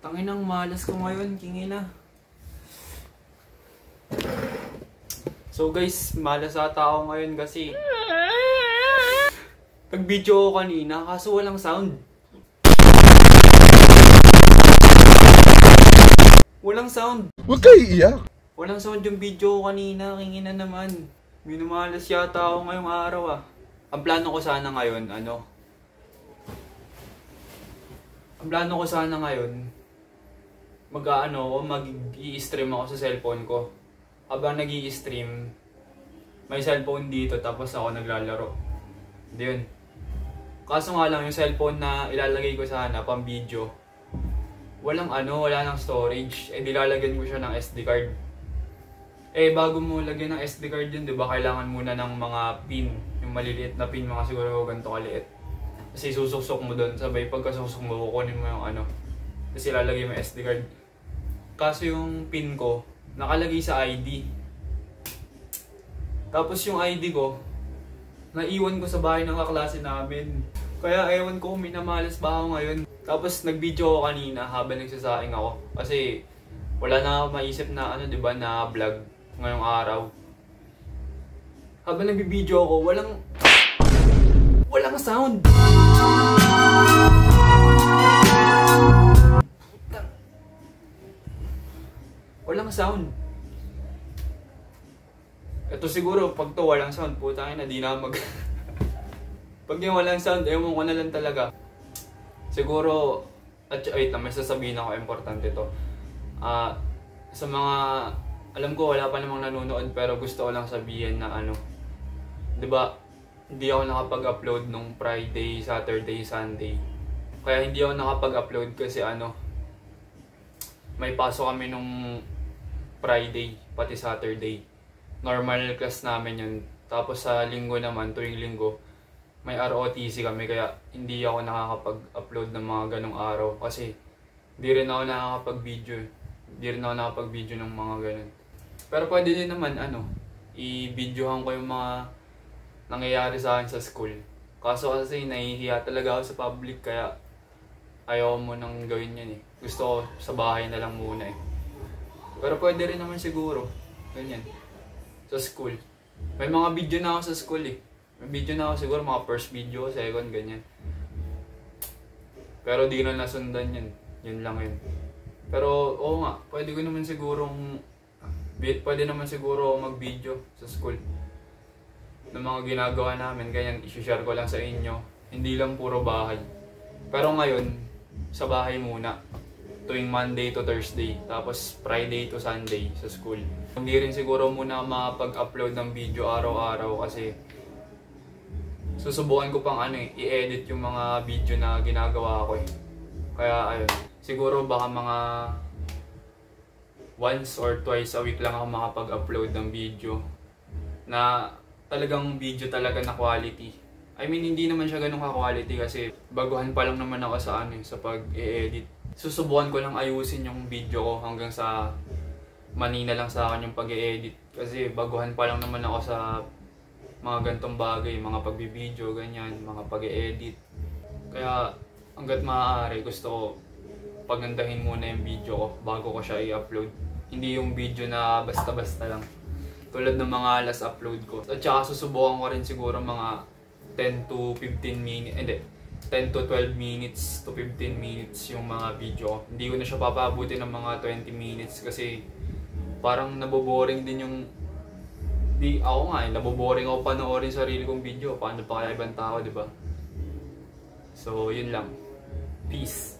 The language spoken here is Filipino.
Tanginang malas ko ngayon, kingina. So guys, malas ata ako ngayon kasi nag-video ko kanina kaso walang sound. Walang sound. Huwag kayo iiyak. Walang sound yung video ko kanina, kingina naman. Minumalas yata ako ngayong araw ah. Ang plano ko sana ngayon, mag-i-stream ako sa cellphone ko. Habang nag-i-stream, may cellphone dito tapos ako naglalaro. Hindi yun. Kaso nga lang yung cellphone na ilalagay ko sana pang video, wala nang storage. Eh dilalagyan ko siya ng SD card. Eh bago mo lagyan ng SD card yun, 'di ba, kailangan muna ng mga pin, yung maliliit na pin, mga siguro ganito kaliit. Kasi susuksok mo doon, sabay pagkasuksok mo kukunin mo yung kasi ilalagay mo yung SD card. Kaso yung pin ko nakalagay sa ID. Tapos yung ID ko naiwan ko sa bahay ng kaklase namin. Kaya ewan ko kung minamalas ba ako ngayon. Tapos nag-video ako kanina habang nagsasaing ako. Kasi wala na ako maisip na diba, na vlog ngayong araw. Habang nag-video ako, walang sound. Walang sound. Ito siguro pag to walang sound, putangin na di na mag pag yung walang sound, ewan ko na lang talaga. Siguro, wait na, may sasabihin ako, importante to. Sa mga, alam ko wala pa namang nanonood pero gusto ko lang sabihin na diba, hindi ako nakapag-upload nung Friday, Saturday, Sunday. Kaya hindi ako nakapag-upload kasi may pasok kami nung Friday, pati Saturday. Normal class namin yun. Tapos sa linggo naman, tuwing linggo, may ROTC kami, kaya hindi ako nakakapag-upload ng mga ganong araw kasi hindi rin ako nakakapag-video. Hindi rin ako nakakapag-video ng mga ganon. Pero pwede din naman i-videohan ko yung mga nangyayari sa akin sa school. Kaso kasi nahihiya talaga ako sa public, kaya ayaw mo nang gawin yan eh. Gusto ko sa bahay na lang muna eh. Pero pwede rin naman siguro, ganyan, sa school. May mga video na ako sa school eh. May video na ako siguro, mga first video, second, ganyan. Pero di na nasundan yun. Yun lang yun. Pero oo nga, pwede naman siguro mag-video sa school ng mga ginagawa namin, ganyan, i-share ko lang sa inyo. Hindi lang puro bahay. Pero ngayon, sa bahay muna. Tuwing Monday to Thursday, tapos Friday to Sunday sa school. Hindi rin siguro muna makapag-upload ng video araw-araw kasi susubukan ko pang i-edit yung mga video na ginagawa ko eh. Kaya ayun, siguro baka mga once or twice a week lang ako makapag-upload ng video na talagang video talaga na quality. I mean, hindi naman siya ganun ka-quality kasi baguhan pa lang naman ako sa sa pag-i-edit. Susubukan ko lang ayusin yung video ko hanggang sa manina lang sa akin yung pag-i-edit. Kasi baguhan pa lang naman ako sa mga gantong bagay, mga pagbibideo, ganyan, mga pag-i-edit. Kaya hanggat maaari gusto ko pagandahin muna yung video ko bago ko siya i-upload. Hindi yung video na basta-basta lang. Tulad ng mga last upload ko. At saka susubukan ko rin siguro mga 10 to 15 minutes, 10 to 12 minutes to 15 minutes yung mga video. Hindi ko na siya papabuti ng mga 20 minutes kasi parang naboboring din yung naboboring ako panoorin sarili kong video. Paano pa kaya ibang tao, diba? So, yun lang. Peace.